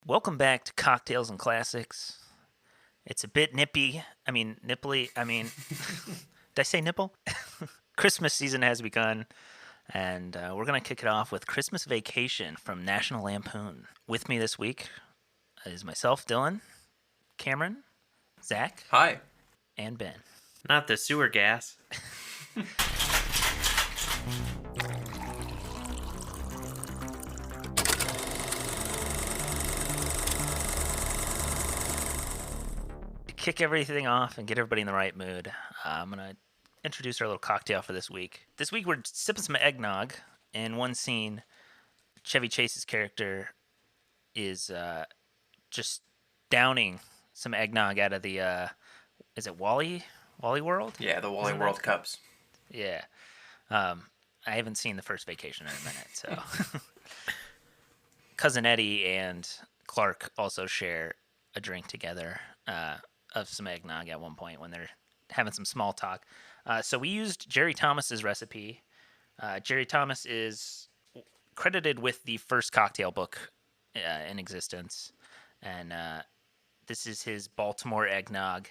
Welcome back to Cocktails and Classics. It's a bit nippy. Nipply. Did I say nipple? Christmas season has begun, and we're going to kick it off with Christmas Vacation from National Lampoon. With me this week is myself, Dylan, Cameron, Zach, Hi. and Ben. Not the sewer gas. To kick everything off and get everybody in the right mood, I'm going to introduce our little cocktail for this week. This week we're sipping some eggnog. In one scene, Chevy Chase's character is just downing some eggnog out of the, is it Wally World? Yeah, the Wally World Cups. Yeah. I haven't seen the first Vacation in a minute, so. Cousin Eddie and Clark also share a drink together of some eggnog at one point when they're having some small talk. So we used Jerry Thomas's recipe. Jerry Thomas is credited with the first cocktail book in existence, and this is his Baltimore eggnog.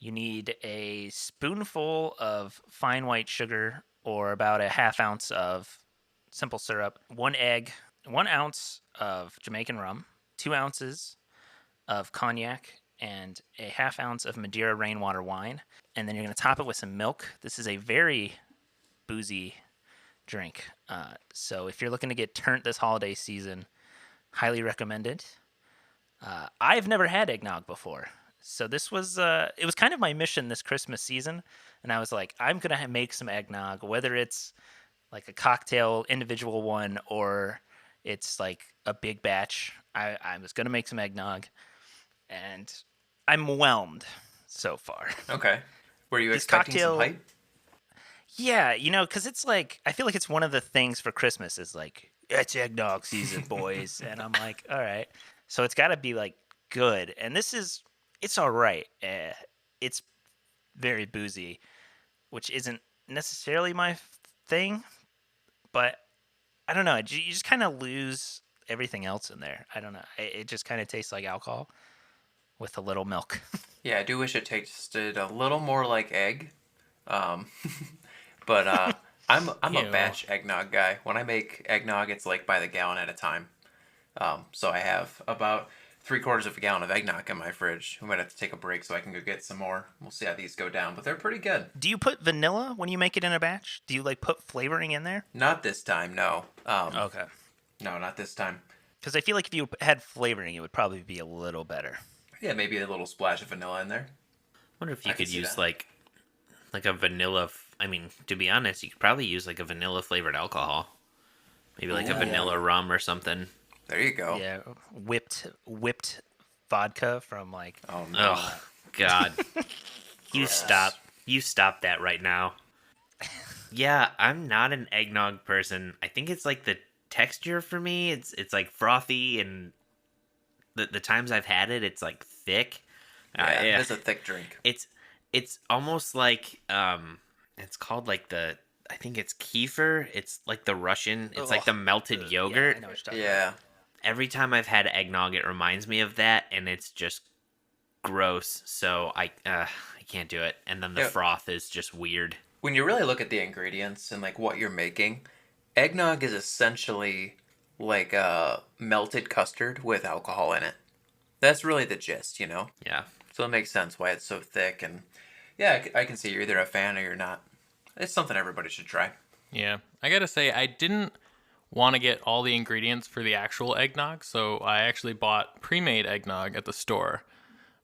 You need a spoonful of fine white sugar or about a half ounce of simple syrup, 1 egg, 1 ounce of Jamaican rum, 2 ounces of cognac, and a half ounce of Madeira rainwater wine. And then you're going to top it with some milk. This is a very boozy drink. So if you're looking to get turnt this holiday season, highly recommended. I've never had eggnog before. So this was, it was kind of my mission this Christmas season. And I was like, I'm going to make some eggnog, whether it's like a cocktail individual one or it's like a big batch. I was going to make some eggnog. And I'm whelmed so far. Okay. Were you This expecting cocktail- some hype? Yeah, because it's like, I feel like it's one of the things for Christmas is like, it's eggnog season, boys. And I'm like, all right. So it's got to be like good. And it's all right. It's very boozy, which isn't necessarily my thing. But I don't know. You just kind of lose everything else in there. I don't know. It just kind of tastes like alcohol with a little milk. Yeah, I do wish it tasted a little more like egg. But I'm a Ew. batch eggnog guy. When I make eggnog, it's like by the gallon at a time. So I have about 3/4 of a gallon of eggnog in my fridge. We might have to take a break so I can go get some more. We'll see how these go down, but they're pretty good. Do you put vanilla when you make it in a batch? Do you like put flavoring in there? Not this time, no. Okay. No, not this time. Because I feel like if you had flavoring, it would probably be a little better. Yeah, maybe a little splash of vanilla in there. Wonder if I you can could see use that. like a vanilla. To be honest, you could probably use like a vanilla flavored alcohol. Maybe like a Ooh. vanilla rum or something. There you go. Yeah, whipped vodka from like. Oh, no. Oh God, you Gross. stop. You stop that right now. Yeah, I'm not an eggnog person. I think it's like the texture for me. It's like frothy, and the times I've had it, it's like thick. Yeah, it's a thick drink. It's almost like it's called like I think it's kefir. It's like the Russian. It's like the melted yogurt. Yeah, I know what you're talking Yeah. Every time I've had eggnog, it reminds me of that, and it's just gross. So I can't do it. And then the Yeah. froth is just weird. When you really look at the ingredients and like what you're making, eggnog is essentially like a melted custard with alcohol in it. That's really the gist, you know? Yeah. So it makes sense why it's so thick. And yeah, I can see you're either a fan or you're not. It's something everybody should try. Yeah, I gotta say, I didn't want to get all the ingredients for the actual eggnog, so I actually bought pre-made eggnog at the store.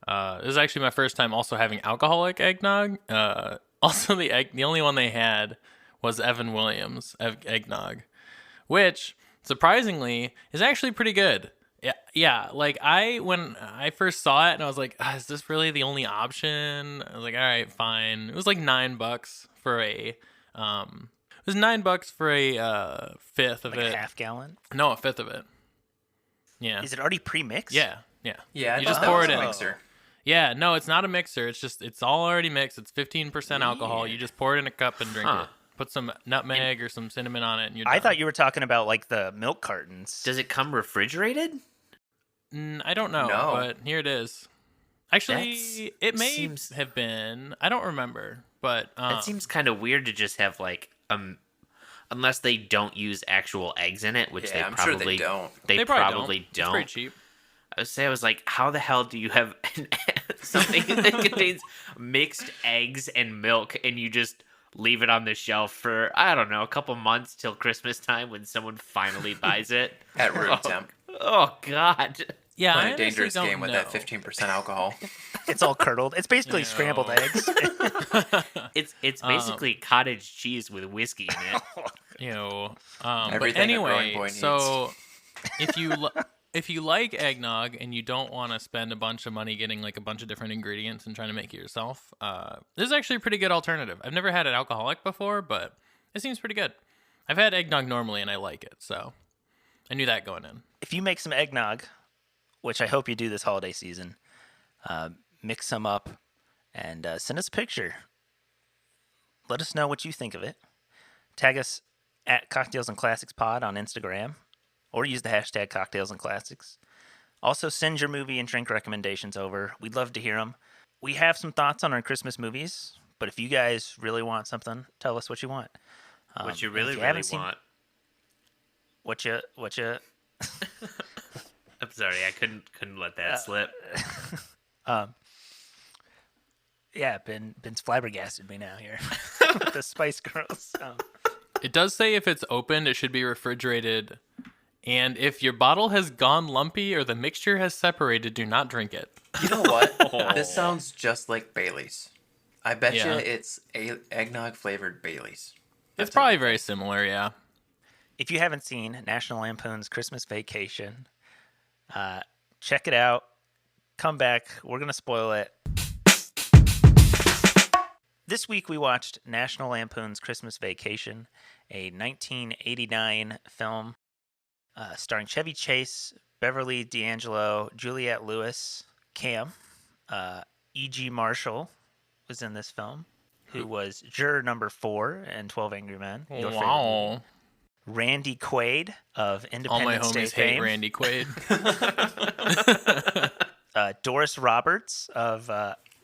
This is actually my first time also having alcoholic eggnog. Also, the only one they had was Evan Williams eggnog, which surprisingly is actually pretty good. Yeah. Like when I first saw it, and I was like, is this really the only option? I was like, all right, fine. It was like $9 for a. It was $9 for a fifth of like it. a half gallon. No, a fifth of it. Yeah. Is it already pre-mixed? Yeah. Yeah, You I just thought pour that it was a in. mixer. Yeah, no, it's not a mixer. It's all already mixed. It's 15% alcohol. Yeah. You just pour it in a cup and drink Huh. it. Put some nutmeg or some cinnamon on it, and you're done. I thought you were talking about like the milk cartons. Does it come refrigerated? I don't know, No. but here it is. Actually, That's- it may seems- have been. I don't remember, but It seems kind of weird to just have like unless they don't use actual eggs in it, which Yeah, they I'm probably sure they don't. They probably probably It's don't. pretty cheap. I was like, how the hell do you have something that contains mixed eggs and milk, and you just leave it on the shelf for, I don't know, a couple months till Christmas time when someone finally buys it? At room temp. Oh God. Yeah, I Playing a honestly dangerous don't game with know. that 15% alcohol. It's all curdled. It's basically No. scrambled eggs. It's basically cottage cheese with whiskey in it. You know, Everything a but growing anyway, boy needs. so if you if you like eggnog and you don't want to spend a bunch of money getting like a bunch of different ingredients and trying to make it yourself, this is actually a pretty good alternative. I've never had it alcoholic before, but it seems pretty good. I've had eggnog normally and I like it, so I knew that going in. If you make some eggnog, which I hope you do this holiday season, mix some up and send us a picture. Let us know what you think of it. Tag us at Cocktails and Classics Pod on Instagram, or use the hashtag Cocktails and Classics. Also, send your movie and drink recommendations over. We'd love to hear them. We have some thoughts on our Christmas movies, but if you guys really want something, tell us what you want. What you and really, if you really haven't seen- want. What you I'm sorry, I couldn't let that slip. yeah, Ben's flabbergasted me now here. The Spice Girls. It does say if it's opened, it should be refrigerated. And if your bottle has gone lumpy or the mixture has separated, do not drink it. You know what? This sounds just like Bailey's. I bet Yeah. you it's eggnog flavored Bailey's. It's probably very similar, yeah. If you haven't seen National Lampoon's Christmas Vacation, check it out. Come back. We're going to spoil it. This week we watched National Lampoon's Christmas Vacation, a 1989 film starring Chevy Chase, Beverly D'Angelo, Juliette Lewis, Cam. E.G. Marshall was in this film, who was juror number 4 in 12 Angry Men. your favorite movie. Wow. Randy Quaid of All my Independence Day homies hate fame. Randy Quaid. Doris Roberts of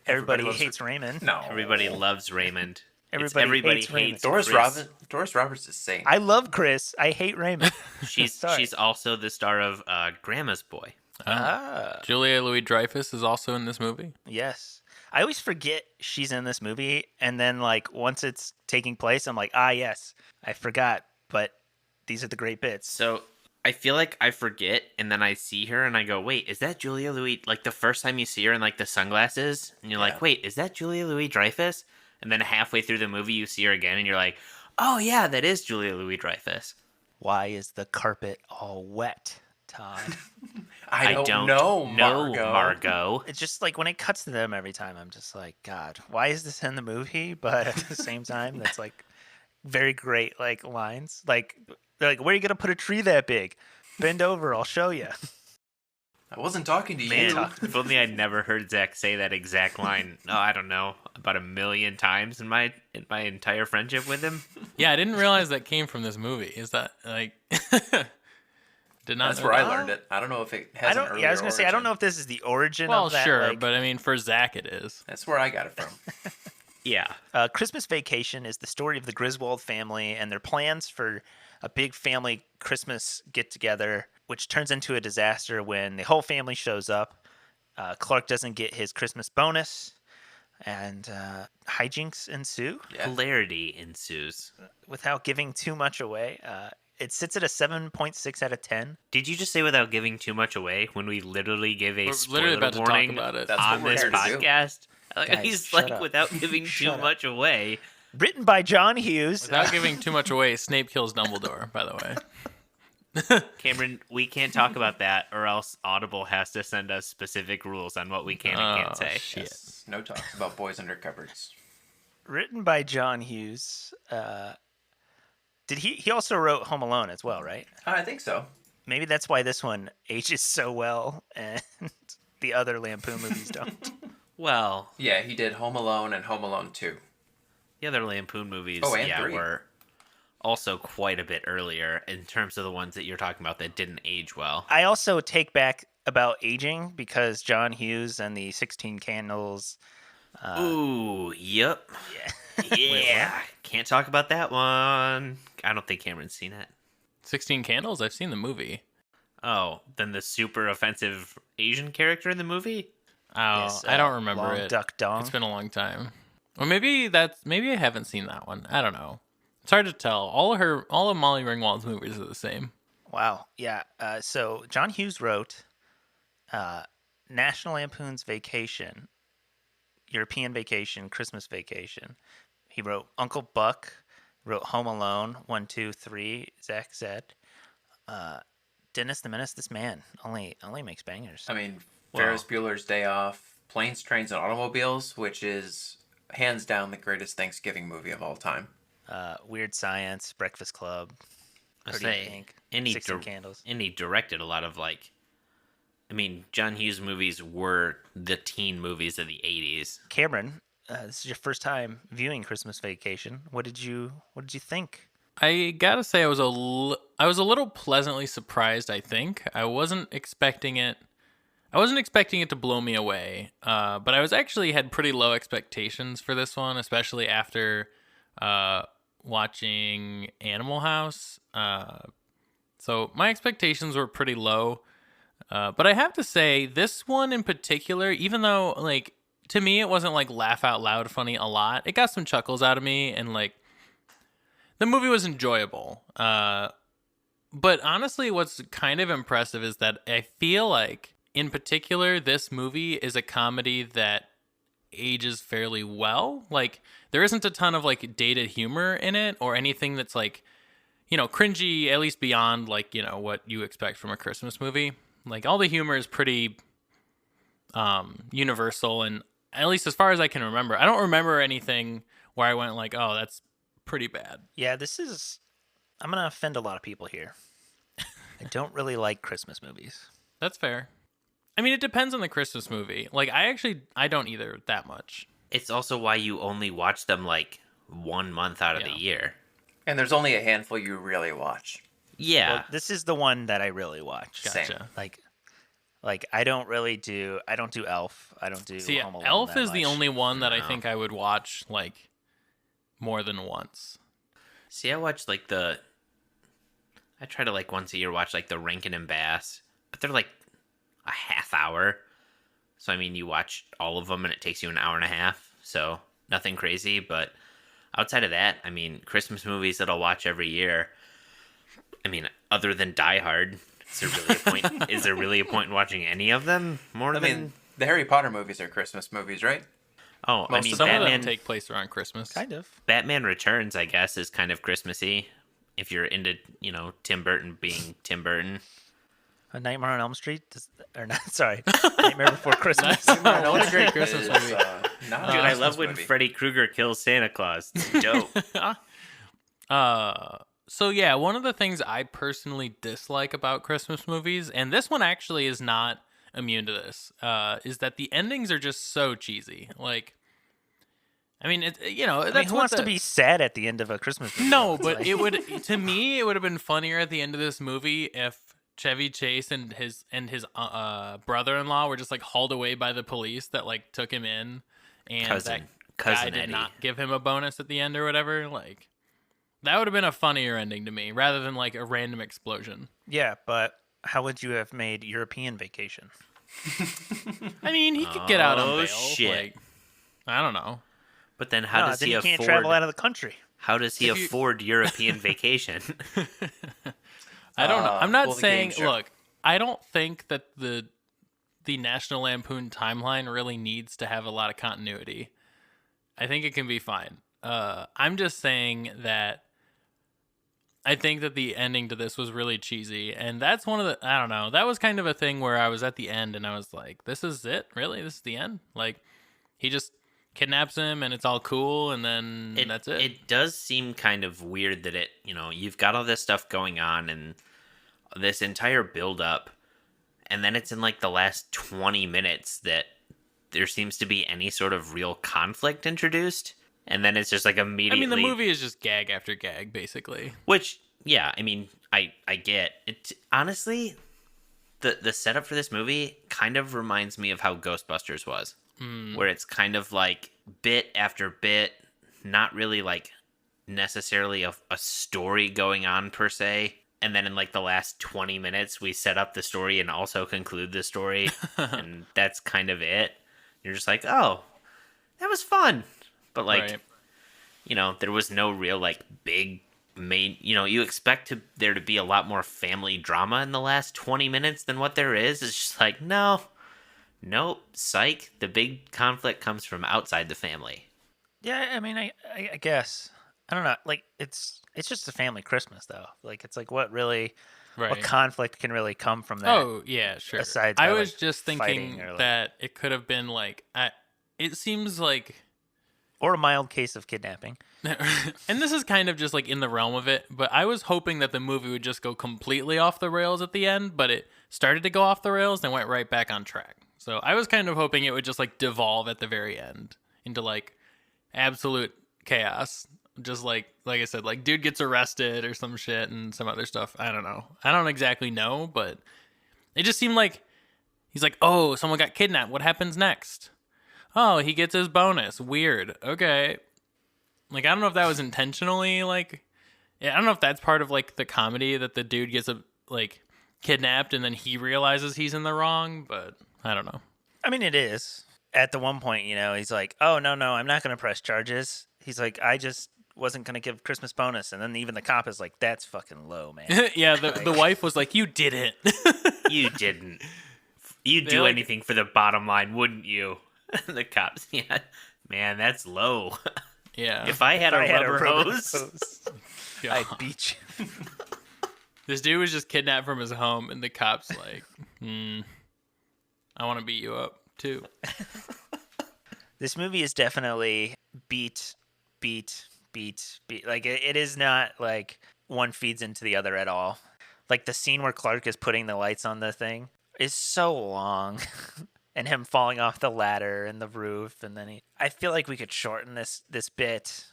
Everybody Loves Hates Raymond. No. Everybody loves Raymond. It's Everybody hates Raymond. Doris Chris. Roberts is sane. I love Chris. I hate Raymond. She's Sorry. she's also the star of Grandma's Boy. Julia Louis-Dreyfus is also in this movie. Yes. I always forget she's in this movie, and then like once it's taking place, I'm like, yes, I forgot, but these are the great bits. So I feel like I forget, and then I see her, and I go, "Wait, is that Julia Louis?" Like the first time you see her in like the sunglasses, and you're Yeah. like, "Wait, is that Julia Louis-Dreyfus?" And then halfway through the movie, you see her again, and you're like, "Oh yeah, that is Julia Louis-Dreyfus." Why is the carpet all wet, Todd? I don't know, Margot. It's just like when it cuts to them every time, I'm just like, God, why is this in the movie? But at the same time, that's like very great like lines. Like they're like, where are you gonna put a tree that big? Bend over, I'll show you. I wasn't talking to Man, you. if only I'd never heard Zach say that exact line. Oh, I don't know, about 1,000,000 times in my entire friendship with him. Yeah, I didn't realize that came from this movie. Is that like? Did not. That's know where I that. learned it. I don't know if it I has an don't. earlier Yeah, I was gonna say I don't origin. know if this is the origin Well, of that. sure, like- but I mean, for Zach, it is. That's where I got it from. Yeah. Christmas Vacation is the story of the Griswold family and their plans for a big family Christmas get together, which turns into a disaster when the whole family shows up. Clark doesn't get his Christmas bonus, and hijinks ensue. Yeah. Hilarity ensues. Without giving too much away, it sits at a 7.6 out of 10. Did you just say without giving too much away when we literally give a We're spoiler literally about to talk warning about it. That's on what we're this here to do. podcast? Guys, He's shut like, up. without giving too Shut up. much away. Written by John Hughes. Without giving too much away, Snape kills Dumbledore. By the way. Cameron, we can't talk about that, or else Audible has to send us specific rules on what we can and can't say. Shit. Yes. No talks about boys under cupboards. Written by John Hughes. Did he also wrote Home Alone as well, right? I think so. Maybe that's why this one ages so well and the other Lampoon movies don't. Well, Yeah, he did Home Alone and Home Alone 2. the other Lampoon movies, Oh, and 3. were also quite a bit earlier in terms of the ones that you're talking about that didn't age well. I also take back about aging because John Hughes and the 16 Candles. Ooh, yep. Yeah. Yeah. Can't talk about that one. I don't think Cameron's seen it. 16 Candles? I've seen the movie. Oh, then the super offensive Asian character in the movie? Oh, Yes, I don't remember Long it. Duck Dong. It's been a long time. Or maybe I haven't seen that one. I don't know. It's hard to tell. All of Molly Ringwald's movies are the same. Wow. Yeah. So John Hughes wrote National Lampoon's Vacation, European Vacation, Christmas Vacation. He wrote Uncle Buck, wrote Home Alone, 1, 2, 3, Zach said. Dennis the Menace, this man only makes bangers. I mean, Ferris Bueller's Day Off, Planes, Trains, and Automobiles, which is hands down the greatest Thanksgiving movie of all time. Weird Science, Breakfast Club, Pretty Pink, and 16 Candles. And he directed a lot of John Hughes movies were the teen movies of the 80s. Cameron, this is your first time viewing Christmas Vacation. What did you think? I gotta say, I was a little pleasantly surprised. I think I wasn't expecting it. I wasn't expecting it to blow me away. But I was actually had pretty low expectations for this one, especially after watching Animal House. So my expectations were pretty low. But I have to say, this one in particular, even though to me it wasn't laugh out loud funny a lot, it got some chuckles out of me, and the movie was enjoyable. But honestly, what's kind of impressive is that I feel like, in particular, this movie is a comedy that ages fairly well. There isn't a ton of dated humor in it or anything that's cringy, at least beyond what you expect from a Christmas movie. All the humor is pretty universal, and at least as far as I can remember, I don't remember anything where I went oh, that's pretty bad. Yeah, I'm going to offend a lot of people here. I don't really like Christmas movies. That's fair. I mean, it depends on the Christmas movie. I don't either that much. It's also why you only watch them 1 month out of the year. And there's only a handful you really watch. Yeah. Well, this is the one that I really watch. Gotcha. Same. I don't do Elf. I don't do See, Home Alone Elf that is the much. only one that I think I would watch more than once. See, I watch I try to once a year watch the Rankin and Bass, but they're a half hour. So I mean, you watch all of them and it takes you an hour and a half. So nothing crazy, but outside of that, I mean, Christmas movies that I'll watch every year. I mean, other than Die Hard, is there really a point? Is there really a point in watching any of them I mean, the Harry Potter movies are Christmas movies, right? Oh, I mean, Some of them Batman take place around Christmas. Kind of. Batman Returns, I guess, is kind of Christmassy. If you're into, Tim Burton being Tim Burton. A Nightmare on Elm Street? Sorry. Nightmare Before Christmas. What a great Christmas movie. Not Dude, a I Christmas love when movie. Freddy Krueger kills Santa Claus. It's dope. So yeah, one of the things I personally dislike about Christmas movies, and this one actually is not immune to this, is that the endings are just so cheesy. I mean, that's who wants to be sad at the end of a Christmas movie? No, It's but it would, to me, it would have been funnier at the end of this movie if Chevy Chase and his brother-in-law were just hauled away by the police that took him in, and Cousin guy did Eddie. not give him a bonus at the end or whatever. That would have been a funnier ending to me, rather than a random explosion. Yeah, but how would you have made European Vacation? I mean, he could get out on Oh, bail. shit. I don't know. But then how does then he you afford? can't travel out of the country. How does he afford European vacation? I don't know. I'm not well, the saying. game show. Look, I don't think that the National Lampoon timeline really needs to have a lot of continuity. I think it can be fine. I'm just saying that I think that the ending to this was really cheesy, and that's one of the. I don't know. That was kind of a thing where I was at the end and I was like, "This is it? Really? This is the end?" He just kidnaps him and it's all cool, and then that's it. It does seem kind of weird that you've got all this stuff going on and this entire build up, and then it's in the last 20 minutes that there seems to be any sort of real conflict introduced, and then it's just immediately. I mean, the movie is just gag after gag, basically. Which, yeah, I mean, I get it. Honestly, the setup for this movie kind of reminds me of how Ghostbusters was, where it's kind of like bit after bit, not really like necessarily a story going on per se. And then in like the last 20 minutes, we set up the story and also conclude the story. And that's kind of it. You're just like, oh, that was fun. But like, Right. you know, there was no real like big main, you know, you expect there to be a lot more family drama in the last 20 minutes than what there is. It's just like, nope, psych. The big conflict comes from outside the family. Yeah, I mean, I guess I don't know. Like, it's just a family Christmas though. Like, it's like what Right. conflict can really come from that? Oh yeah, sure. Aside I by, was like, just fighting thinking or, like- that it could have been like, it seems like, or a mild case of kidnapping. and this is kind of just like in the realm of it, but I was hoping that the movie would just go completely off the rails at the end, but it started to go off the rails and went right back on track. So I was kind of hoping it would just like devolve at the very end into like absolute chaos. Just like I said, like dude gets arrested or some shit and some other stuff. I don't know. I don't exactly know, but it just seemed like he's like, oh, someone got kidnapped. What happens next? Oh, he gets his bonus. Weird. Okay. Like, I don't know if that was intentionally, like, I don't know if that's part of, like, the comedy that the dude gets, kidnapped and then he realizes he's in the wrong, but I don't know. I mean, it is. At the one point, you know, he's like, oh, no, I'm not going to press charges. He's like, I just wasn't going to give Christmas bonus. And then even the cop is like, that's fucking low, man. Yeah, the wife was like, you didn't. You didn't. You'd do like- anything for the bottom line, wouldn't you? The cops, yeah. Man, that's low. Yeah. If I had a I had rubber hose. God. I'd beat you. This dude was just kidnapped from his home, and the cop's like, I want to beat you up, too. This movie is definitely beat. Like, it is not like one feeds into the other at all. Like, the scene where Clark is putting the lights on the thing is so long. And him falling off the ladder and the roof, and then I feel like we could shorten this bit,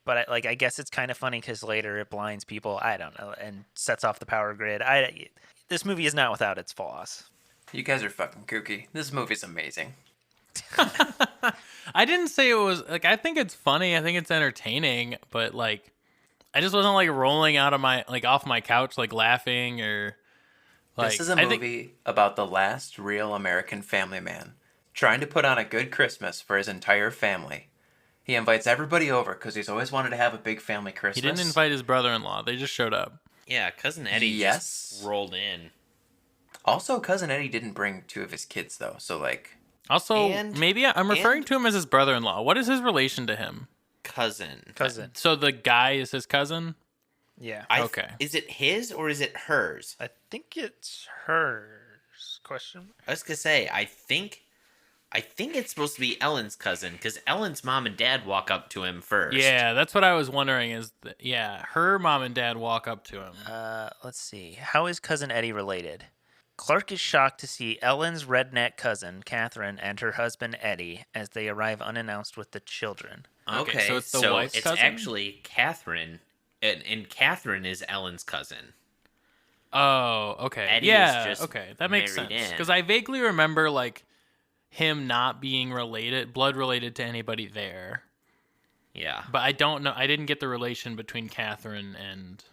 but I guess it's kind of funny because later it blinds people. I don't know, and sets off the power grid. This movie is not without its flaws. You guys are fucking kooky. This movie's amazing. I didn't say it was, like, I think it's funny. I think it's entertaining, but, like, I just wasn't, like, rolling out of my, like, off my couch, like, laughing or... Like, This is a movie about the last real American family man trying to put on a good Christmas for his entire family. He invites everybody over because he's always wanted to have a big family Christmas. He didn't invite his brother-in-law. They just showed up. Yeah, Cousin Eddie just rolled in. Also, Cousin Eddie didn't bring two of his kids, though. So, like... Also, And- maybe I'm referring to him as his brother-in-law. What is his relation to him? Cousin. So the guy is his cousin? Yeah, Okay. Is it his or is it hers? I think it's hers. Question. I was gonna say, I think it's supposed to be Ellen's cousin because Ellen's mom and dad walk up to him first. Yeah, that's what I was wondering is, her mom and dad walk up to him. Let's see. How is Cousin Eddie related? Clark is shocked to see Ellen's redneck cousin, Catherine, and her husband, Eddie, as they arrive unannounced with the children. Okay, so it's the wife's it's cousin? actually Catherine, and Catherine is Ellen's cousin. Oh, okay. Eddie yeah, is just okay. That makes sense. married in. Because I vaguely remember, like, him not being blood related to anybody there. Yeah. But I don't know. I didn't get the relation between Catherine and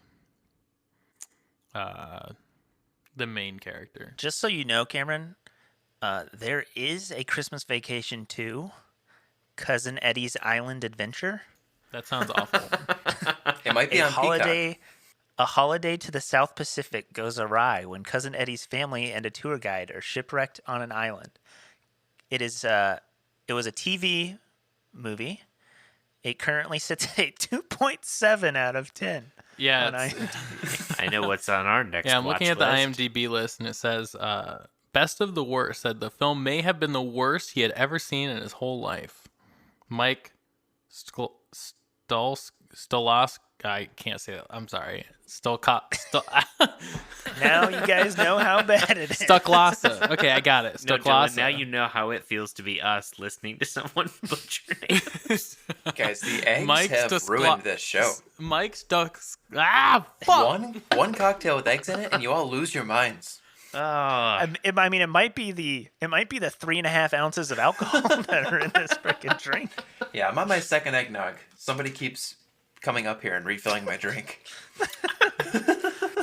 the main character. Just so you know, Cameron, there is a Christmas Vacation 2, Cousin Eddie's Island Adventure. That sounds awful. It might be on Peacock. A holiday to the South Pacific goes awry when Cousin Eddie's family and a tour guide are shipwrecked on an island. It was a TV movie. It currently sits at a 2.7 out of 10. Yeah, on it's- IMDb. I know what's on our next. yeah. I'm looking watch at the list. IMDb list, and it says, "Best of the worst." Said the film may have been the worst he had ever seen in his whole life. Mike Stolos. I can't say that. I'm sorry. Now you guys know how bad it is. Stucklasa. Okay, I got it. No, Dylan, Stucklasa. now you know how it feels to be us listening to someone butcher names. Guys, the eggs Mike have ruined this show. Mike Stucks. Ah, fuck. One cocktail with eggs in it, and you all lose your minds. I mean, it might be the 3.5 ounces of alcohol that are in this freaking drink. Yeah, I'm on my second eggnog. Somebody keeps coming up here and refilling my drink.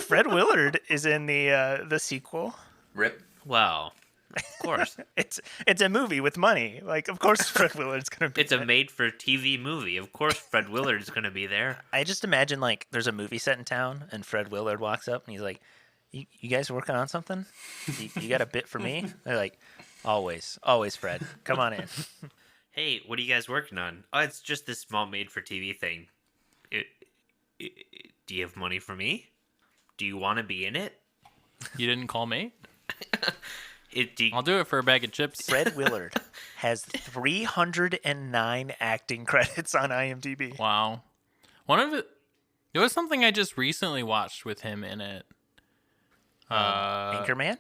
Fred Willard is in the sequel. Rip. Well, of course. It's a movie with money. Like, of course, Fred Willard's gonna be. It's a made-for-TV movie. Of course, Fred Willard's going to be there. I just imagine like there's a movie set in town, and Fred Willard walks up and he's like, "You guys working on something? You got a bit for me?" They're like, "Always, Fred. Come on in." Hey, what are you guys working on? Oh, it's just this small made-for-TV thing. Do you have money for me? Do you want to be in it? You didn't call me? Do I'll do it for a bag of chips. Fred Willard has 309 acting credits on IMDb. Wow. One of it. There was something I just recently watched with him in it. Anchorman?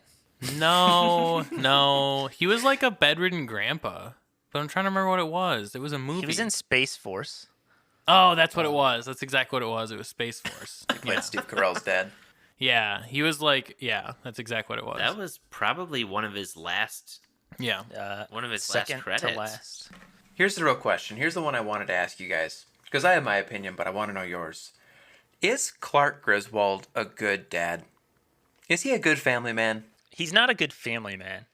No. He was like a bedridden grandpa. But I'm trying to remember what it was. It was a movie. He was in Space Force. Oh, that's what it was. That's exactly what it was. It was Space Force. He played Steve Carell's dad. Yeah, he was like, yeah, that's exactly what it was. That was probably one of his last Yeah. One of his Second last credits. to last. Here's the real question. Here's the one I wanted to ask you guys. Because I have my opinion, but I want to know yours. Is Clark Griswold a good dad? Is he a good family man? He's not a good family man,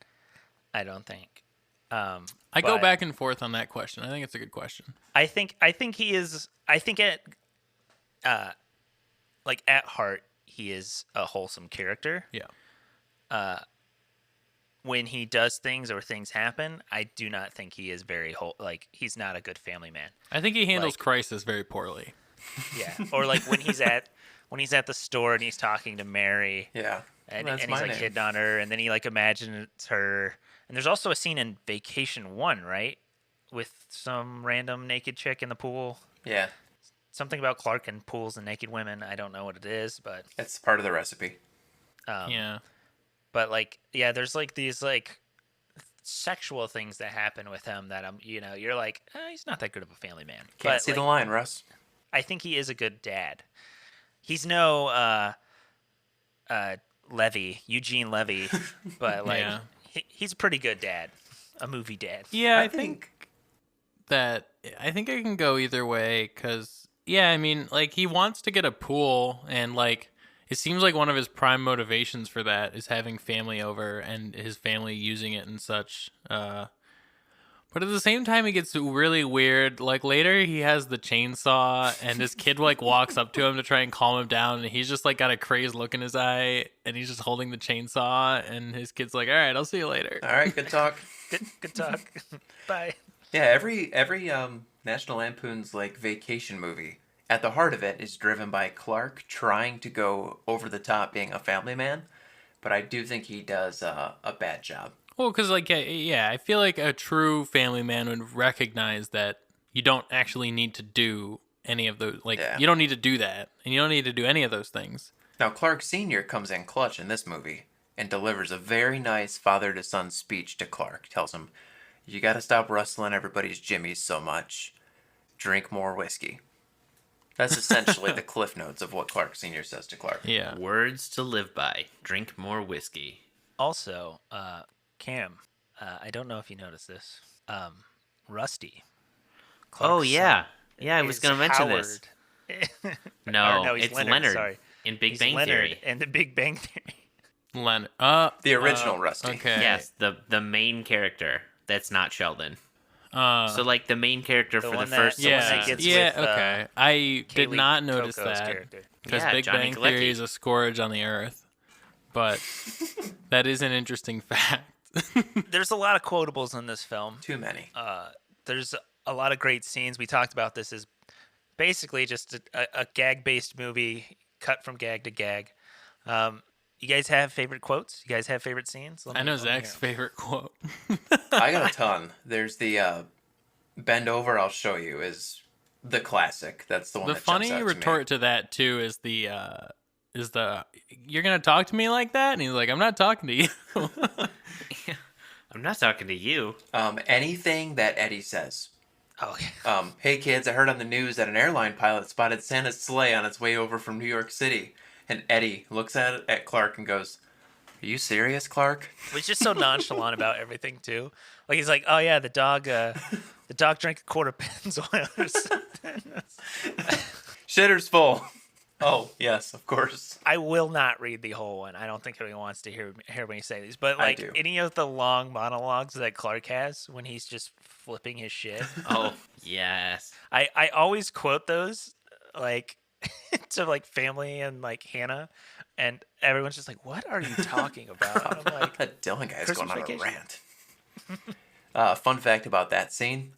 I don't think. I go back and forth on that question. I think it's a good question. I think he is. I think at heart, he is a wholesome character. Yeah. When he does things or things happen, I do not think he is very he's not a good family man. I think he handles Like- crisis very poorly. Yeah. Or like when he's at the store and he's talking to Mary. Yeah. And That's he's my like name. hitting on her, and then he like imagines her. And there's also a scene in Vacation 1, right, with some random naked chick in the pool. Yeah. Something about Clark and pools and naked women. I don't know what it is, but It's part of the recipe. Yeah. but like yeah, there's like these like sexual things that happen with him that you're like he's not that good of a family man. Can't But see like, the line, Russ. I think he is a good dad. He's no Eugene Levy, but like Yeah. he's a pretty good dad, a movie dad. Yeah, I I think I can go either way because, yeah, I mean, like, he wants to get a pool, and, like, it seems like one of his prime motivations for that is having family over and his family using it and such. But at the same time, it gets really weird. Like, later, he has the chainsaw, and his kid, like, walks up to him to try and calm him down, and he's just, like, got a crazed look in his eye, and he's just holding the chainsaw, and his kid's like, all right, I'll see you later. All right, good talk. Good talk. Bye. Yeah, every National Lampoon's like vacation movie, at the heart of it is driven by Clark trying to go over the top being a family man, but I do think he does a bad job. Well, because, like, yeah, I feel like a true family man would recognize that you don't actually need to do any of those. Like, Yeah. you don't need to do that, and you don't need to do any of those things. Now, Clark Sr. comes in clutch in this movie and delivers a very nice father-to-son speech to Clark. Tells him, you gotta stop rustling everybody's jimmies so much. Drink more whiskey. That's essentially the cliff notes of what Clark Sr. says to Clark. Yeah. Words to live by. Drink more whiskey. Also, Cam, I don't know if you noticed this. Rusty. Clark's Oh, yeah. son Yeah, I was is going to mention this. Howard. No, no, he's it's Leonard, Leonard sorry. in Big He's Bang Leonard Theory. and the Big Bang Theory. Leonard. The original Rusty. Okay. Yes, the main character that's not Sheldon. Uh, So, like, the main character The for the one that- first the one that yeah. gets Yeah. with, Okay. I did Kaylee not notice Cuoco's that character. because Yeah, Big Johnny Bang Theory Galecki. is a scourge on the earth, but that is an interesting fact. There's a lot of quotables in this film. Too many. There's a lot of great scenes. We talked about this as basically just a gag-based movie, cut from gag to gag. You guys have favorite quotes? You guys have favorite scenes? I know Zach's favorite quote. I got a ton. There's the bend over, I'll show you is the classic. That's the one The that funny jumps out retort to that too is the you're gonna talk to me like that, and he's like, I'm not talking to you. I'm not talking to you. to me. Anything that Eddie says. Oh, yeah. Hey kids, I heard on the news that an airline pilot spotted Santa's sleigh on its way over from New York City. And Eddie looks at Clark and goes, Are you serious, Clark? He's just so nonchalant about everything too. Like he's like, oh yeah, the dog drank a quart of Pennzoil or something. Shitter's full. Oh, yes, of course. I will not read the whole one. I don't think anyone wants to hear me say these. But I like do. any of the long monologues that Clark has when he's just flipping his shit, Oh, yes. I always quote those like to like family and like Hannah, and everyone's just like, "What are you talking about?" And I'm like, That Dylan guy's Christmas going on Vacation. a rant. Fun fact about that scene: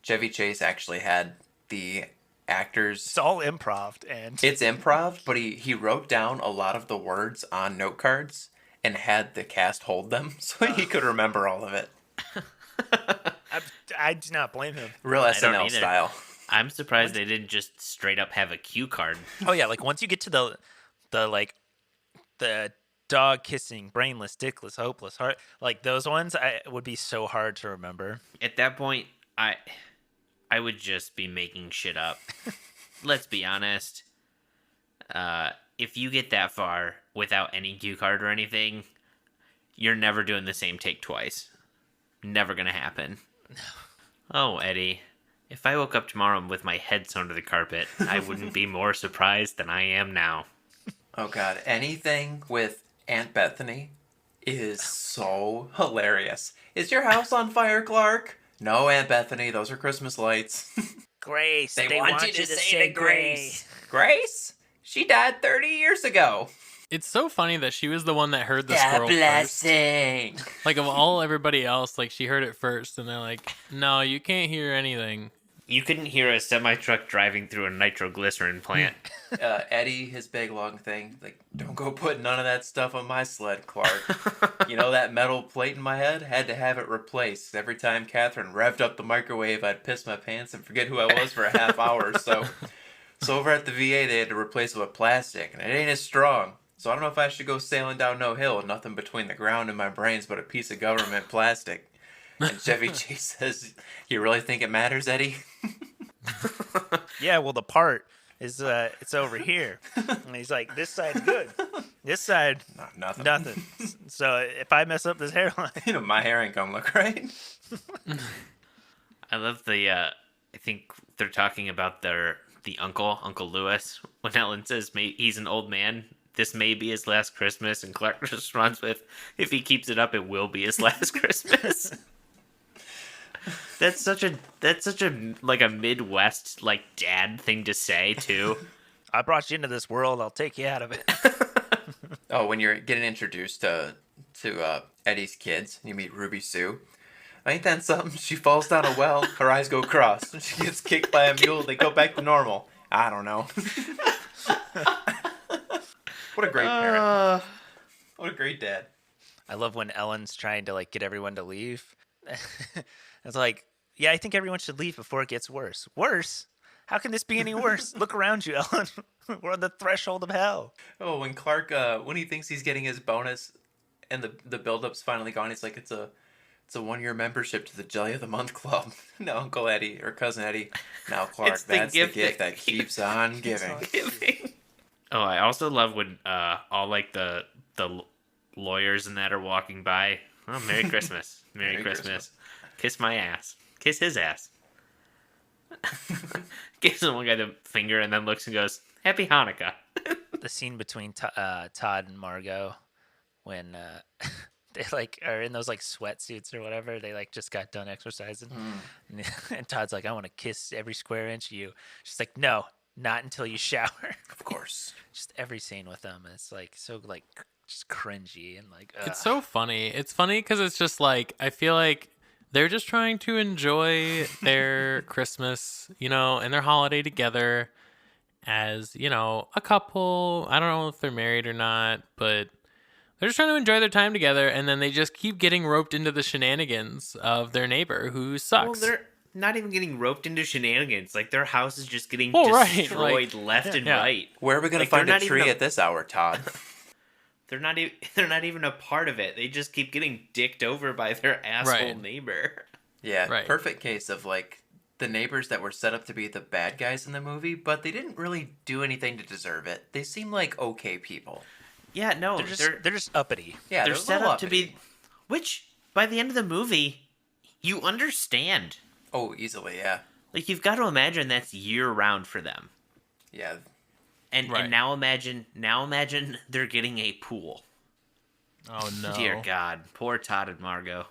Chevy Chase actually had the actors. "It's all improv," and It's improv, but he wrote down a lot of the words on note cards and had the cast hold them so he could remember all of it. I do not blame him. Real don't SNL either. style. I'm surprised they didn't just straight up have a cue card. Oh yeah, like once you get to the dog kissing, brainless, dickless, hopeless, heart, like those ones, would be so hard to remember. At that point, I would just be making shit up. Let's be honest. If you get that far without any cue card or anything, you're never doing the same take twice. Never gonna happen. Oh, Eddie, if I woke up tomorrow with my head sewn to the carpet, I wouldn't be more surprised than I am now. Oh god, anything with Aunt Bethany is so hilarious. Is your house on fire, Clark? No, Aunt Bethany, those are Christmas lights. Grace, They want you to say the Grace. Grace? She died 30 years ago. It's so funny that she was the one that heard the The squirrel first. blessing. Like of all everybody else, like she heard it first, and they're like, "No, you can't hear anything." You couldn't hear a semi-truck driving through a nitroglycerin plant. Eddie, his big long thing, like, don't go put none of that stuff on my sled, Clark. You know that metal plate in my head? Had to have it replaced. Every time Catherine revved up the microwave, I'd piss my pants and forget who I was for a half hour or so. So over at the VA, they had to replace it with plastic, and it ain't as strong. So I don't know if I should go sailing down no hill with nothing between the ground and my brains but a piece of government plastic. And Chevy Chase says, "You really think it matters, Eddie?" Yeah, well, the part is it's over here, and he's like, "This side's good. This side, Nothing. nothing." So if I mess up this hairline, You know, my hair ain't gonna look right. I love the, I think they're talking about the Uncle Lewis, when Ellen says he's an old man. This may be his last Christmas, and Clark responds with, "If he keeps it up, it will be his last Christmas." That's such a like a Midwest like dad thing to say too. I brought you into this world. I'll take you out of it. Oh, when you're getting introduced to Eddie's kids, you meet Ruby Sue. Ain't that something? She falls down a well, her eyes go cross. She gets kicked by a mule, they go back to normal. I don't know. What a great parent. What a great dad. I love when Ellen's trying to like get everyone to leave. It's like, yeah, I think everyone should leave before it gets worse. Worse? How can this be any worse? Look around you, Ellen. We're on the threshold of hell. Oh, when Clark, when he thinks he's getting his bonus and the build-up's finally gone, he's like, it's a 1-year membership to the Jelly of the Month Club. No, Uncle Eddie or Cousin Eddie. Now, Clark, It's the that's gift the gift that that keeps on giving. Oh, I also love when all like the lawyers and that are walking by. Oh, Merry Christmas. Merry Christmas. Kiss my ass. Kiss his ass. Gives one guy the finger and then looks and goes, "Happy Hanukkah." The scene between Todd and Margot when they like are in those like sweatsuits or whatever. They like just got done exercising, and Todd's like, "I want to kiss every square inch of you." She's like, "No, not until you shower." Of course. Just every scene with them, it's like so like just cringy and like. It's so funny. It's funny because it's just like I feel like they're just trying to enjoy their Christmas, you know, and their holiday together as, you know, a couple. I don't know if they're married or not, but they're just trying to enjoy their time together, and then they just keep getting roped into the shenanigans of their neighbor who sucks. Well, they're not even getting roped into shenanigans. Like their house is just getting Right, destroyed left and right. Where are we going to Like, find they're a not tree even a- at this hour, Todd? They're not even a part of it. They just keep getting dicked over by their asshole Right. neighbor. Yeah, Right. perfect case of like the neighbors that were set up to be the bad guys in the movie, but they didn't really do anything to deserve it. They seem like okay people. Yeah, no, they're just uppity. Yeah, they're a set little up to be, uppity. which by the end of the movie, you understand. Oh, easily, yeah. Like you've got to imagine that's year round for them. Yeah. And Right. and now imagine they're getting a pool. Oh no. Dear God, poor Todd and Margot.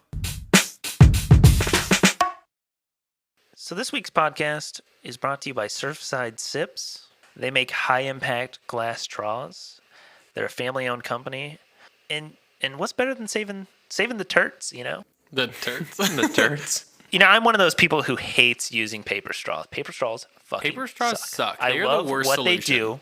So this week's podcast is brought to you by Surfside Sips. They make high-impact glass straws. They're a family-owned company. And what's better than saving the turds, you know? The turds. The turds. You know, I'm one of those people who hates using paper straws. Paper straws fucking Paper straws suck. I They are love the worst what solution. they do.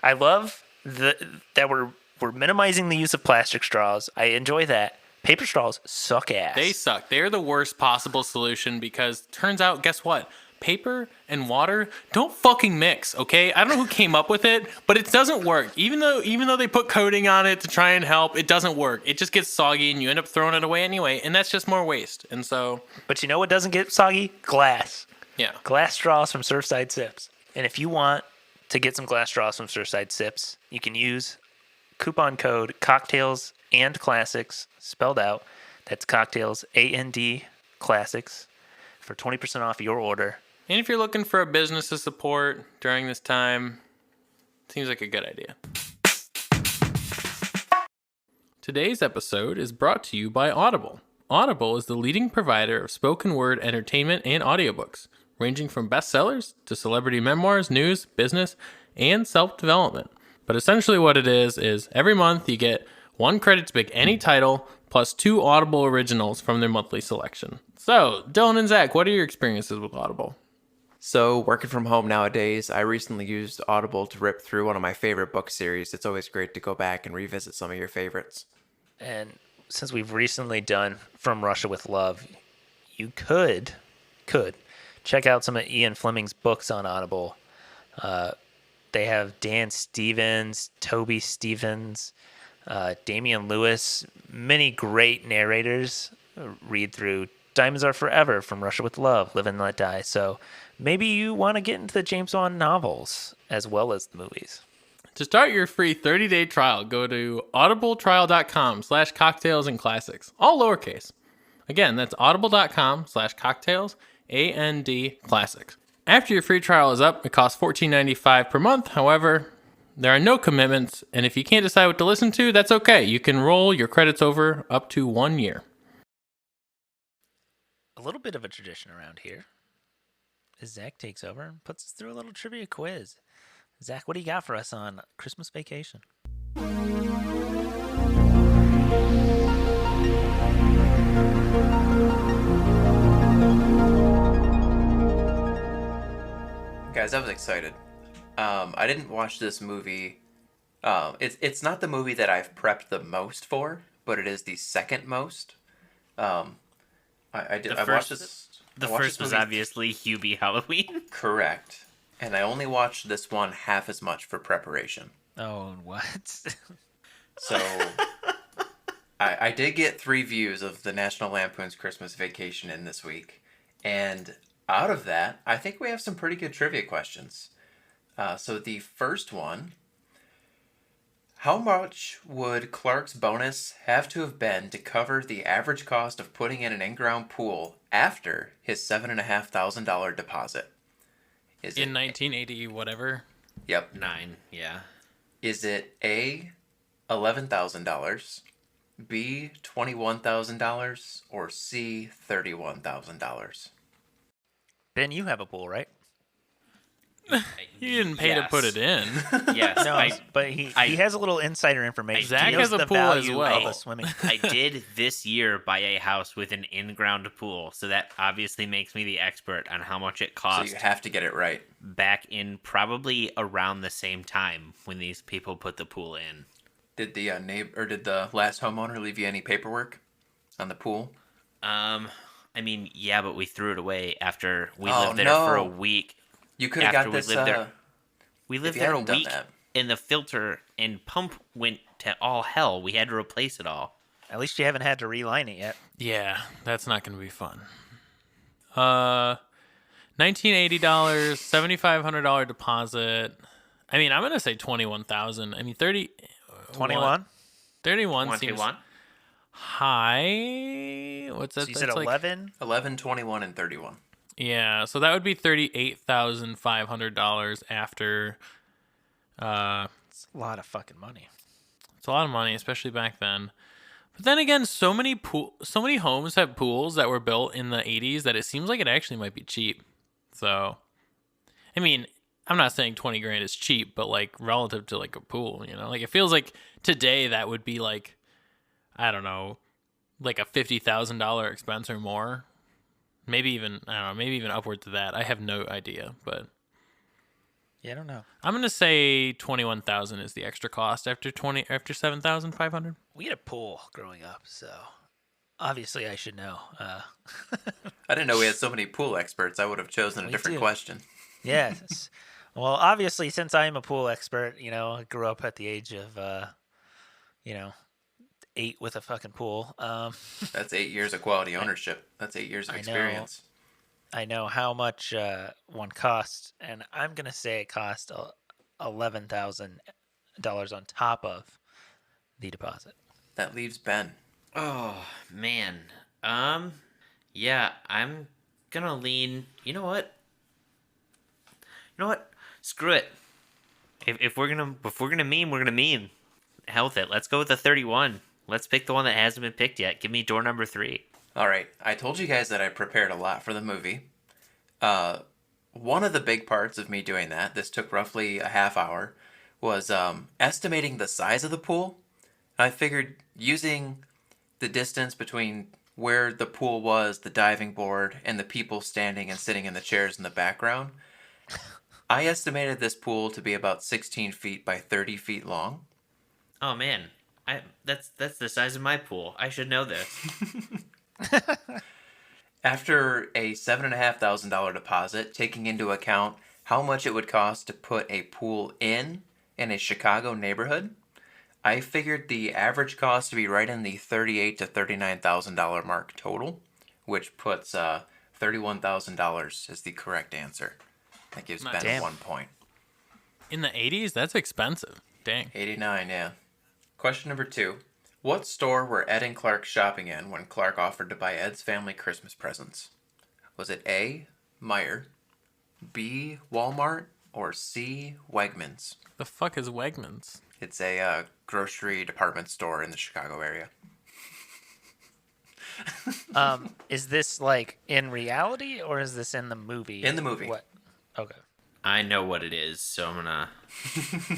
I love that we're minimizing the use of plastic straws. I enjoy that. Paper straws suck ass. They suck. They're the worst possible solution because turns out, guess what? Paper and water don't fucking mix, okay? I don't know who came up with it, but it doesn't work. Even though they put coating on it to try and help, it doesn't work. It just gets soggy and you end up throwing it away anyway, and that's just more waste. And so, But you know what doesn't get soggy? Glass. yeah. Glass straws from Surfside Sips. And if you want to get some glass straws from Surfside Sips, you can use coupon code cocktails and classics spelled out. That's cocktails and classics for 20% off your order. And if you're looking for a business to support during this time, seems like a good idea. Today's episode is brought to you by Audible. Audible is the leading provider of spoken word entertainment and audiobooks, ranging from bestsellers to celebrity memoirs, news, business, and self-development. But essentially what it is every month you get 1 credit to pick any title, plus 2 Audible originals from their monthly selection. So, Dylan and Zach, what are your experiences with Audible? So, working from home nowadays, I recently used Audible to rip through one of my favorite book series. It's always great to go back and revisit some of your favorites. And since we've recently done From Russia with Love, you could check out some of Ian Fleming's books on Audible. They have Dan Stevens, Toby Stevens, Damian Lewis, many great narrators. Read through Diamonds Are Forever, From Russia with Love, Live and Let Die. So maybe you want to get into the James Bond novels as well as the movies. To start your free 30-day trial, go to audibletrial.com/cocktails and classics, all lowercase. Again, that's audible.com/cocktails, and classics. After your free trial is up, it costs $14.95 per month. However, there are no commitments, and if you can't decide what to listen to, that's okay. You can roll your credits over up to 1 year. A little bit of a tradition around here is Zach takes over and puts us through a little trivia quiz. Zach, what do you got for us on Christmas vacation? Guys, I was excited. I didn't watch this movie. It's not the movie that I've prepped the most for, but it is the second most. I watched this. The I watched first this was movie- obviously Hubie Halloween. Correct. And I only watched this one half as much for preparation. Oh, what? So I did get 3 views of the National Lampoon's Christmas Vacation in this week. And out of that, I think we have some pretty good trivia questions. So the first one, how much would Clark's bonus have to have been to cover the average cost of putting in an in-ground pool after his $7,500 deposit? Is In it 1980, whatever. Yep. 9, yeah. Is it A, $11,000, B, $21,000, or C, $31,000? Ben, you have a pool, right? He didn't pay to put it in. Yes, No, but he has a little insider information. Zach He knows has a the pool as value well. of a swimming. I did this year buy a house with an in-ground pool, so that obviously makes me the expert on how much it So cost you have to get it right. back in probably around the same time when these people put the pool in. Did the did the last homeowner leave you any paperwork on the pool? I mean, yeah, but we threw it away after we Oh, lived there no. for a week. You could have After got we this. lived there. We lived you there a hadn't done week, that. and the filter and pump went to all hell. We had to replace it all. At least you haven't had to reline it yet. Yeah, that's not going to be fun. $1,980, $7,500 deposit. I mean, I'm going to say $21,000. I mean, 21. 31 seems 21. high. What's that? So you said That's like 11. 11, 21, and 31. yeah. So that would be $38,500 after. It's a lot of fucking money. It's a lot of money, especially back then. But then again, so many homes have pools that were built in the 80s that it seems like it actually might be cheap. So, I mean, I'm not saying 20 grand is cheap, but like relative to like a pool, like it feels like today that would be like, I don't know, like a $50,000 expense or more. Maybe even, I don't know, maybe even upwards of that. I have no idea, but Yeah, I don't know. I'm going to say 21,000 is the extra cost after 7,500. We had a pool growing up, so obviously I should know. I didn't know we had so many pool experts. I would have chosen a We different do. question. Yes. Well, obviously, since I'm a pool expert, I grew up at the age of, 8 with a fucking pool. That's 8 years of quality ownership. That's 8 years of I know. experience. I know how much one costs, and I'm gonna say it cost $11,000 on top of the deposit. That leaves Ben. Oh man. Yeah, I'm gonna lean. You know what? Screw it. If we're gonna meme, we're gonna meme. Hell with it. Let's go with the 31. Let's pick the one that hasn't been picked yet. Give me door number 3. All right. I told you guys that I prepared a lot for the movie. One of the big parts of me doing that, this took roughly a half hour, was estimating the size of the pool. I figured using the distance between where the pool was, the diving board, and the people standing and sitting in the chairs in the background, I estimated this pool to be about 16 feet by 30 feet long. Oh man, that's the size of my pool. I should know this. After a $7,500 deposit, taking into account how much it would cost to put a pool in a Chicago neighborhood, I figured the average cost to be right in the $38,000 to $39,000 mark total, which puts $31,000 as the correct answer. That gives Ben Damn. 1 point. In the 80s, that's expensive. Dang. 89, yeah. Question number 2. What store were Ed and Clark shopping in when Clark offered to buy Ed's family Christmas presents? Was it A, Meijer, B, Walmart, or C, Wegmans? The fuck is Wegmans? It's a grocery department store in the Chicago area. Is this like in reality or is this in the movie? In the movie. What? Okay. I know what it is, so I'm gonna.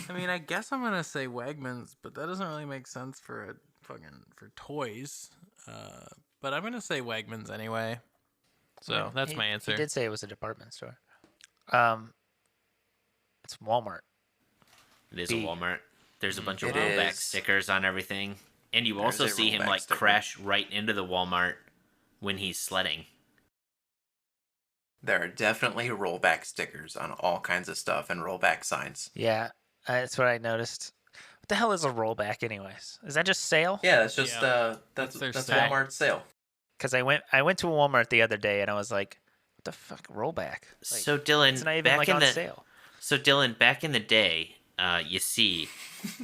I mean, I guess I'm gonna say Wegmans, but that doesn't really make sense for toys. But I'm gonna say Wegmans anyway. So that's my answer. He did say it was a department store. It's Walmart. It is B. a Walmart. There's a bunch of It rollback is. stickers on everything, and you There's also a see him rollback like sticker. crash right into the Walmart when he's sledding. There are definitely rollback stickers on all kinds of stuff and rollback signs. Yeah, that's what I noticed. What the hell is a rollback, anyways? Is that just sale? Yeah, that's just Yeah. that's Their that's sale. Walmart's sale. Because I went to a Walmart the other day and I was like, "What the fuck, rollback?" Like, So Dylan, it's not even back like in on the sale. so Dylan, back in the day, you see,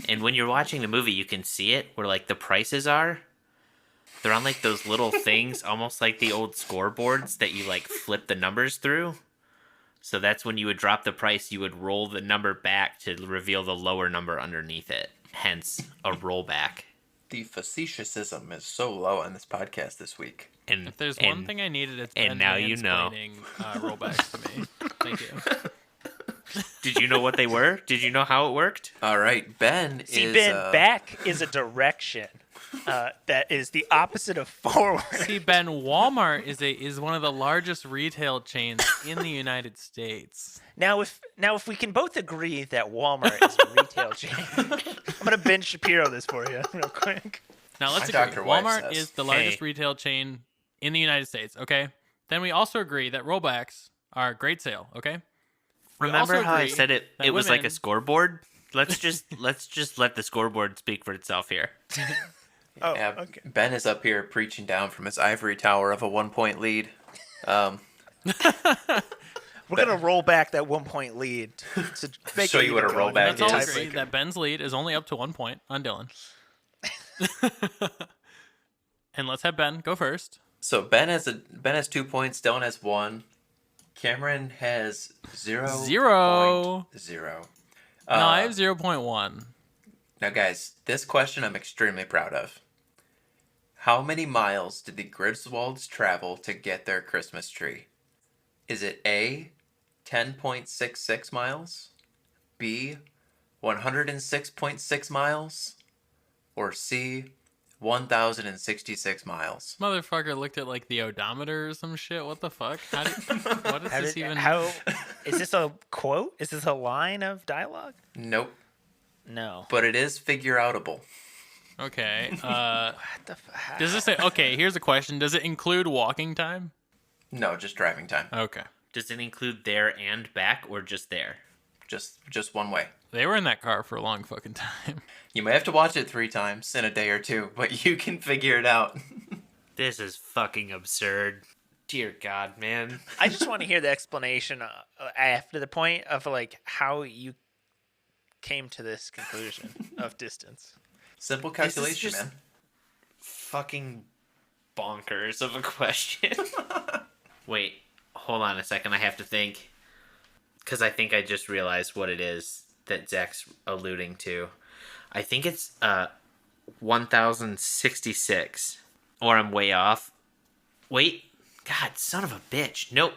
and when you're watching the movie, you can see it where like the prices are. They're on like those little things, almost like the old scoreboards that you like flip the numbers through. So that's when you would drop the price, you would roll the number back to reveal the lower number underneath it. Hence, a rollback. The facetiousism is so low on this podcast this week. And If there's one thing I needed, it's and Ben now you know. mansplaining, rollbacks to me. Thank you. Did you know what they were? Did you know how it worked? All right, Ben See, is Ben, back is a direction that is the opposite of forward. See, Ben, Walmart is one of the largest retail chains in the United States. Now, if we can both agree that Walmart is a retail chain, I'm gonna Ben Shapiro this for you real quick. Now let's My agree. Dr. Wife Walmart says. is the largest Hey. retail chain in the United States. Okay. Then we also agree that rollbacks are a great sale. Okay. We Remember also how I agree said it? that It was like a women- scoreboard. Let's just let the scoreboard speak for itself here. Oh, yeah, okay. Ben is up here preaching down from his ivory tower of a 1-point lead. We're gonna roll back that 1 point lead to make Show it you what even a rollback going Let's into all is. agree tiebreaker. that Ben's lead is only up to 1 point on Dylan. And let's have Ben go first. So Ben has 2 points. Dylan has 1. Cameron has 0.0. No, I have 0.1. Now, guys, this question I'm extremely proud of. How many miles did the Griswolds travel to get their Christmas tree? Is it A, 10.66 miles, B, 106.6 miles, or C, 1,066 miles? Motherfucker looked at like the odometer or some shit. What the fuck? What is this even? How is this a quote? Is this a line of dialogue? Nope, No. but it is figure-outable. Okay. What the Does it say? Okay, here's a question. Does it include walking time? No, just driving time. Okay. Does it include there and back, or just there? Just one way. They were in that car for a long fucking time. You may have to watch it 3 times in a day or 2, but you can figure it out. This is fucking absurd. Dear God, man. I just want to hear the explanation after the point of like how you came to this conclusion of distance. Simple This is calculation, just- man. Fucking bonkers of a question. Wait, hold on a second. I have to think. Because I think I just realized what it is that Zach's alluding to. I think it's 1,066. Or I'm way off. Wait. God, son of a bitch. Nope.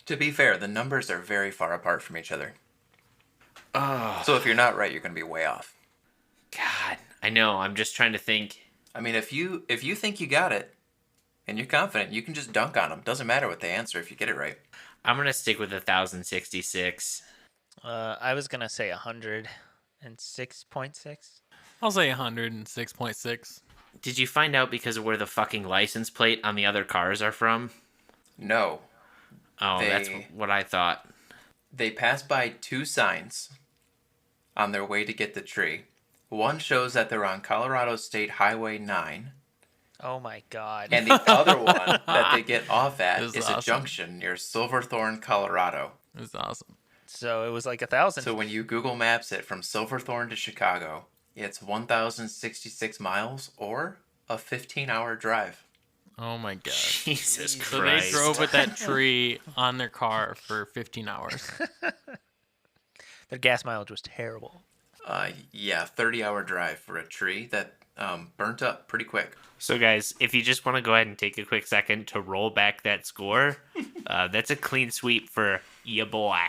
To be fair, the numbers are very far apart from each other. Oh, So if you're not right, you're going to be way off. God. I know. I'm just trying to think. I mean, if you think you got it, and you're confident, you can just dunk on them. Doesn't matter what they answer if you get it right. I'm going to stick with 1,066. I was gonna say 106.6. I'll say 106.6. Did you find out because of where the fucking license plate on the other cars are from? No. Oh, that's They- what I thought. They pass by 2 signs on their way to get the tree. One shows that they're on Colorado State Highway 9, Oh my god. and the other one that they get off at This is is a awesome. junction near Silverthorne, Colorado. It was awesome. So it was like 1,000. So when you Google Maps it from Silverthorne to Chicago, it's 1,066 miles or a 15-hour drive. Oh my god. Jesus So they Christ. drove with that tree on their car for 15 hours. Their gas mileage was terrible. Yeah, 30-hour drive for a tree that burnt up pretty quick. So, guys, if you just want to go ahead and take a quick second to roll back that score, that's a clean sweep for ya boy.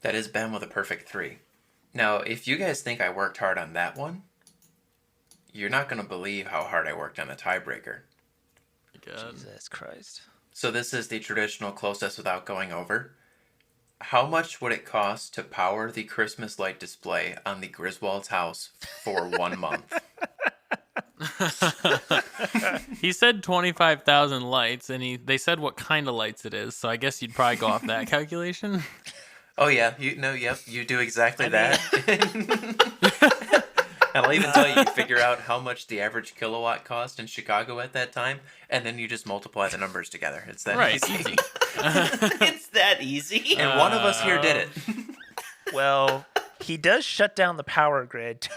That is Ben with a perfect 3. Now, if you guys think I worked hard on that one, you're not going to believe how hard I worked on the tiebreaker. God. Jesus Christ. So this is the traditional closest without going over. How much would it cost to power the Christmas light display on the Griswold's house for 1 month? He said 25,000 lights, and they said what kind of lights it is. So I guess you'd probably go off that calculation. Oh yeah, you do exactly that. And I'll even tell you, you figure out how much the average kilowatt cost in Chicago at that time, and then you just multiply the numbers together. It's that Right, easy. easy. It's that easy. And one of us here did it. Well, he does shut down the power grid,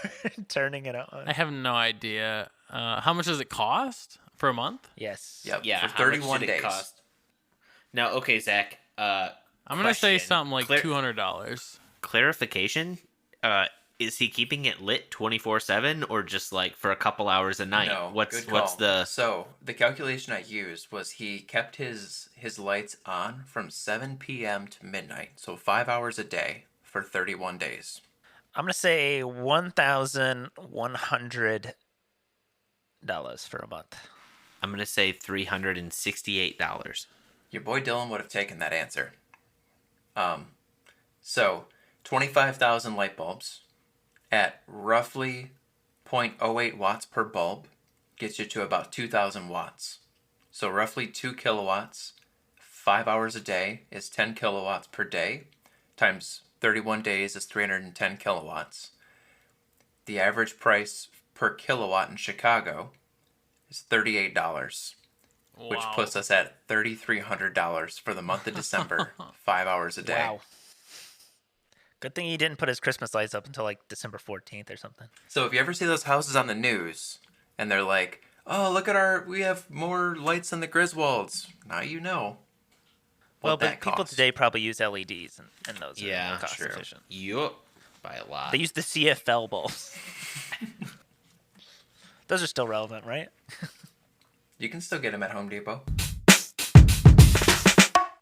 turning it on. I have no idea. How much does it cost for a month? Yes. Yep. Yeah, for how much 31 did it days. cost? Now, okay, Zach. I'm gonna say Question. something like Clear- $200. Clarification. Is he keeping it lit 24/7 or just like for a couple hours a night? No, what's good call. the So the calculation I used was he kept his lights on from 7 p.m. to midnight, so 5 hours a day for 31 days. I'm gonna say $1,100 for a month. I'm gonna say $368. Your boy Dylan would have taken that answer. So 25,000 light bulbs at roughly 0.08 watts per bulb gets you to about 2,000 watts. So roughly 2 kilowatts, 5 hours a day is 10 kilowatts per day, times 31 days is 310 kilowatts. The average price per kilowatt in Chicago is $38. which Wow. puts us at $3,300 for the month of December, 5 hours a day. Wow. Good thing he didn't put his Christmas lights up until like December 14th or something. So if you ever see those houses on the news and they're like, "Oh, look we have more lights than the Griswolds," now you know. Well, What but that people costs. today probably use LEDs, and those are Yeah, more cost true. efficient. Yup. By a lot. They use the CFL bulbs. Those are still relevant, right? You can still get them at Home Depot.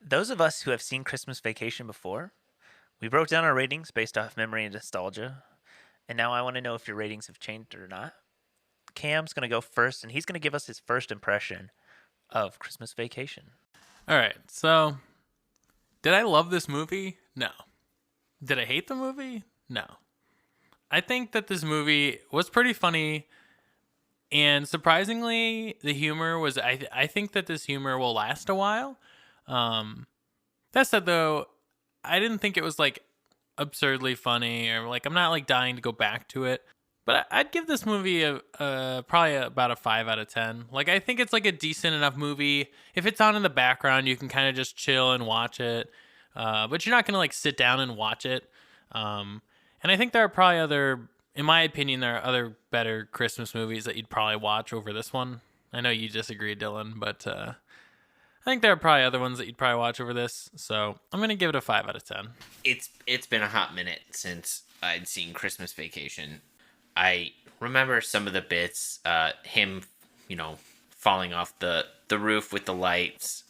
Those of us who have seen Christmas Vacation before, we broke down our ratings based off memory and nostalgia, and now I want to know if your ratings have changed or not. Cam's going to go first, and he's going to give us his first impression of Christmas Vacation. All right. So, did I love this movie? No. Did I hate the movie? No. I think that this movie was pretty funny, and surprisingly, the humor was. I think that this humor will last a while. That said, though, I didn't think it was like absurdly funny, or like I'm not like dying to go back to it. But I'd give this movie a probably about a 5 out of 10. Like, I think it's like a decent enough movie. If it's on in the background, you can kind of just chill and watch it. But you're not going to like sit down and watch it. And I think there are probably in my opinion, there are other better Christmas movies that you'd probably watch over this one. I know you disagree, Dylan, but I think there are probably other ones that you'd probably watch over this. So I'm going to give it a 5 out of 10. It's been a hot minute since I'd seen Christmas Vacation. I remember some of the bits, him, falling off the roof with the lights,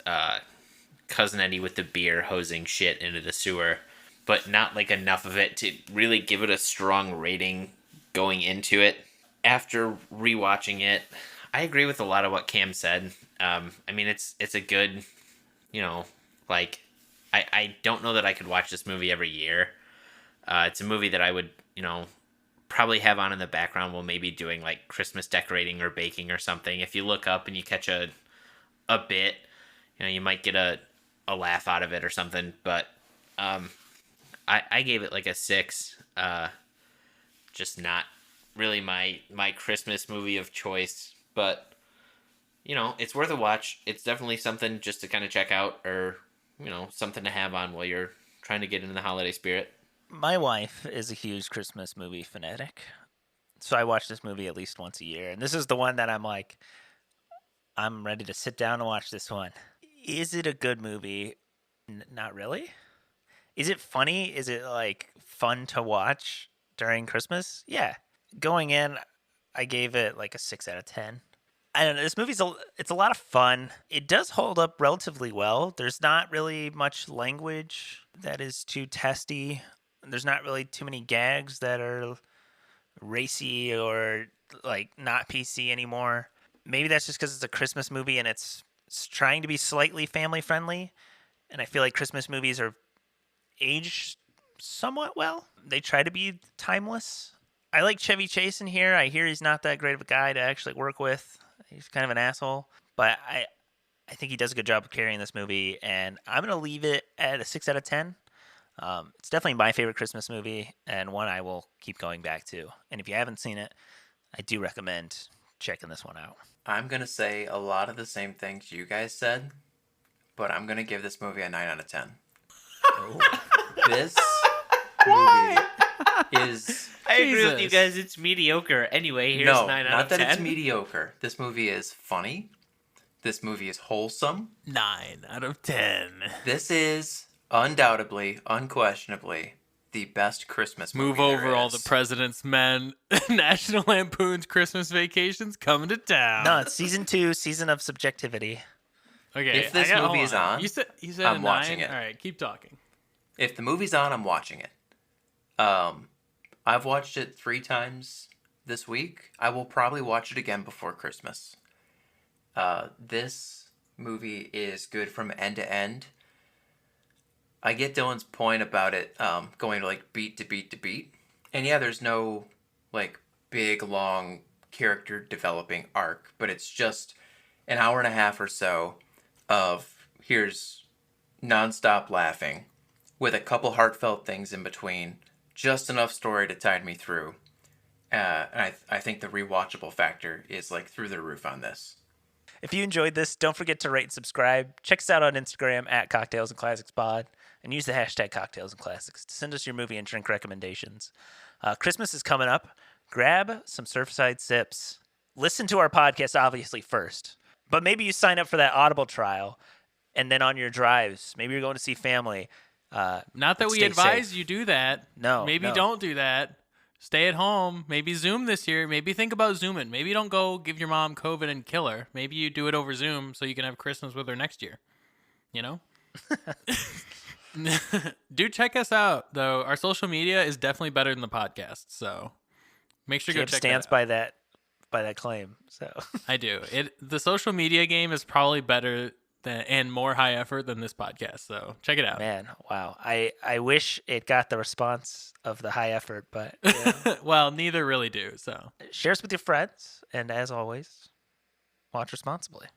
Cousin Eddie with the beer hosing shit into the sewer, but not like enough of it to really give it a strong rating going into it. After rewatching it, I agree with a lot of what Cam said. I mean, it's a good, I don't know that I could watch this movie every year. It's a movie that I would, probably have on in the background while maybe doing like Christmas decorating or baking or something. If you look up and you catch a bit, you might get a laugh out of it or something. But I gave it like a 6. Just not really my Christmas movie of choice, but it's worth a watch. It's definitely something just to kind of check out, or something to have on while you're trying to get into the holiday spirit. My wife is a huge Christmas movie fanatic, so I watch this movie at least once a year. And this is the one that I'm like, I'm ready to sit down and watch this one. Is it a good movie? Not really. Is it funny? Is it like fun to watch during Christmas? Yeah. Going in, I gave it like a 6 out of 10. I don't know. This movie's it's a lot of fun. It does hold up relatively well. There's not really much language that is too testy. There's not really too many gags that are racy or like not PC anymore. Maybe that's just because it's a Christmas movie and it's trying to be slightly family friendly. And I feel like Christmas movies are aged somewhat well. They try to be timeless. I like Chevy Chase in here. I hear he's not that great of a guy to actually work with. He's kind of an asshole. But I think he does a good job of carrying this movie. And I'm going to leave it at a 6 out of 10. It's definitely my favorite Christmas movie and one I will keep going back to. And if you haven't seen it, I do recommend checking this one out. I'm going to say a lot of the same things you guys said, but I'm going to give this movie a 9 out of 10. Oh. This movie is... I agree with you Jesus. guys. It's mediocre. Anyway, here's no, 9 out not of that 10. it's mediocre. This movie is funny. This movie is wholesome. 9 out of 10. This is undoubtedly, unquestionably, the best Christmas movie Move over there all is. the President's Men. National Lampoon's Christmas Vacation's coming to town. No, it's season 2, season of subjectivity. Okay, If this hold movie is on, you said I'm a 9? watching it. All right, keep talking. If the movie's on, I'm watching it. I've watched it 3 times this week. I will probably watch it again before Christmas. This movie is good from end to end. I get Dylan's point about it going like beat to beat to beat. And yeah, there's no like big, long character developing arc, but it's just an hour and a half or so of here's nonstop laughing with a couple heartfelt things in between. Just enough story to tide me through. And I think the rewatchable factor is like through the roof on this. If you enjoyed this, don't forget to rate and subscribe. Check us out on Instagram at Cocktails and Classics Pod, and use the hashtag Cocktails and Classics to send us your movie and drink recommendations. Christmas is coming up. Grab some Surfside sips. Listen to our podcast, obviously, first. But maybe you sign up for that Audible trial, and then on your drives, maybe you're going to see family. Not that we advise you do that. No. Maybe don't do that. Stay at home. Maybe Zoom this year. Maybe think about Zooming. Maybe don't go give your mom COVID and kill her. Maybe you do it over Zoom so you can have Christmas with her next year. You know? Do check us out, though. Our social media is definitely better than the podcast, so make sure to go check stands that out. by that claim. So I do. The social media game is probably better and more high effort than this podcast, so check it out. Man, wow. I wish it got the response of the high effort, but yeah. Well, neither really do, so Share us with your friends, and as always, watch responsibly.